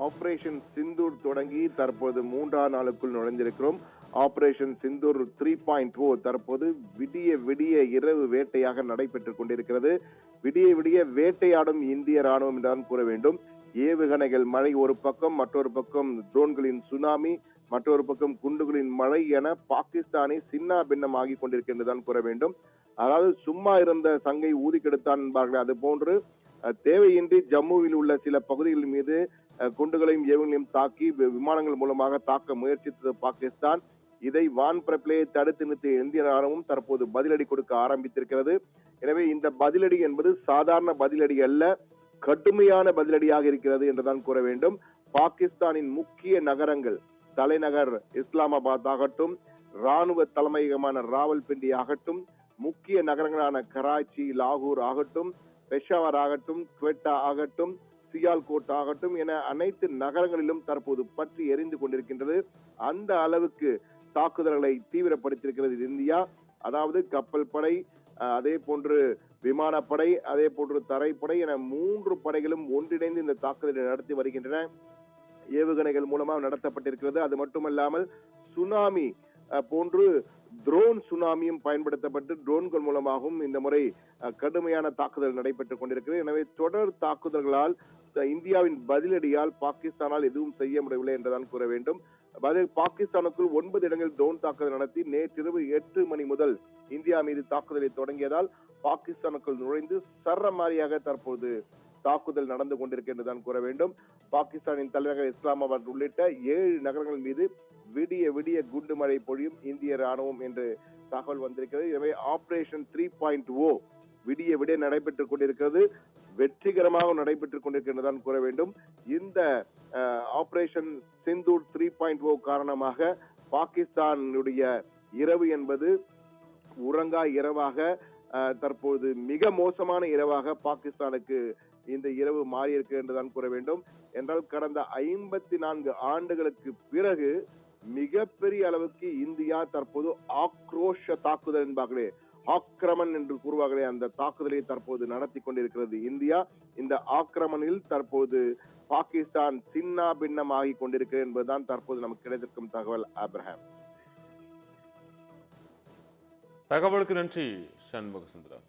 Operation Sindoor தொடங்கி தற்போது 3ஆம் நாளுக்குள் நுழைந்திருக்கிறோம். ஆபரேஷன் சிந்தூர் 3.0 தற்போது விடிய விடிய இரவு வேட்டையாக நடைபெற்றுக் கொண்டிருக்கிறது. விடிய விடிய வேட்டையாடும் இந்திய ராணுவம் என்றுதான் கூற வேண்டும். ஏவுகணைகள் மழை ஒரு பக்கம், மற்றொரு பக்கம் ட்ரோன்களின் சுனாமி, மற்றொரு பக்கம் குண்டுகளின் மழை என பாகிஸ்தானை சின்னா பின்னம் ஆகி கொண்டிருக்கின்றதான் கூற வேண்டும். அதாவது சும்மா இருந்த சங்கை ஊதி கெடுத்தான் என்பார்கள். அது போன்று தேவையின்றி ஜம்முவில் உள்ள சில பகுதிகள் மீது குண்டுகளையும் ஏவுகணையும் தாக்கி விமானங்கள் மூலமாக தாக்க முயற்சித்தது பாகிஸ்தான். இதை வான்பரப்பிலேயே தடுத்து நிறுத்திய இந்திய ராணுவம் தற்போது பதிலடி கொடுக்க ஆரம்பித்திருக்கிறது. எனவே இந்த பதிலடி என்பது சாதாரண பதிலடி அல்ல, கடுமையான பதிலடியாக இருக்கிறது என்றுதான் கூற வேண்டும். பாகிஸ்தானின் முக்கிய நகரங்கள், தலைநகர் இஸ்லாமாபாத் ஆகட்டும், ராணுவ தலைமையகமான ராவல்பிண்டி ஆகட்டும், முக்கிய நகரங்களான கராச்சி, லாகூர் ஆகட்டும், பெஷாவர் ஆகட்டும், குவெட்டா ஆகட்டும், சியால்கோட் ஆகட்டும் என அனைத்து நகரங்களிலும் தற்போது பற்றி எரிந்து கொண்டிருக்கின்றது. அந்த அளவுக்கு தாக்குதல்களை தீவிரப்படுத்தியிருக்கிறது இந்தியா. அதாவது கப்பல் படை, அதே போன்று விமானப்படை, அதே போன்று தரைப்படை என 3 படைகளும் ஒன்றிணைந்து இந்த தாக்குதலை நடத்தி வருகின்றன. ஏவுகணைகள் மூலமாக நடத்தப்பட்டிருக்கிறது. அது மட்டுமல்லாமல் சுனாமி போன்று ட்ரோன் சுனாமியும் பயன்படுத்தப்பட்டு ட்ரோன்கள் மூலமாகவும் இந்த முறை கடுமையான தாக்குதல் நடைபெற்றுக் கொண்டிருக்கிறது. எனவே தொடர் தாக்குதல்களால் இந்தியாவின் பதிலடியால் பாகிஸ்தானால் எதுவும் செய்ய முடியவில்லை என்றுதான் கூற வேண்டும். பாகிஸ்தானுக்குள் 9 இடங்களில் ட்ரோன் தாக்குதல் நடத்தி நேற்றிரவு 8 மணி முதல் இந்தியா மீது தாக்குதலை தொடங்கியதால் பாகிஸ்தானுக்குள் நுழைந்து சரமாரியாக தற்போது தாக்குதல் நடந்து கொண்டிருக்கின்றதான் கூற வேண்டும். பாகிஸ்தானின் தலைநகர் இஸ்லாமாபாத் உள்ளிட்ட 7 நகரங்கள் மீது விடிய விடிய குண்டு மழை பொழியும் இந்திய ராணுவம் என்று தகவல் வந்திருக்கிறது. எனவே ஆபரேஷன் 3.0 விடிய விடிய நடைபெற்றுக் கொண்டிருக்கிறது, வெற்றிகரமாக நடைபெற்றுக் கொண்டிருக்கின்றதான் கூற வேண்டும். இந்த ஆபரேஷன் சிந்தூர் 3.0 காரணமாக பாகிஸ்தானுடைய இரவு என்பது உறங்கா இரவாக, தற்போது மிக மோசமான இரவாக பாகிஸ்தானுக்கு இந்த இரவு மாறியிருக்கு என்றுதான் கூற வேண்டும். என்றால் கடந்த 54 ஆண்டுகளுக்கு பிறகு மிகப்பெரிய அளவுக்கு இந்தியா தற்போது ஆக்ரோஷ தாக்குதல் என்பார்களே, ஆக்கிரமன் என்று கூறுவார்களே, அந்த தாக்குதலை தற்போது நடத்தி கொண்டிருக்கிறது இந்தியா. இந்த ஆக்கிரமணில் தற்போது பாகிஸ்தான் சின்னா பின்னம் ஆகி கொண்டிருக்கிறது என்பதுதான் தற்போது நமக்கு கிடைத்திருக்கும் தகவல். ஆப்ரஹாம், தகவலுக்கு நன்றி சண்முக சுந்தரம்.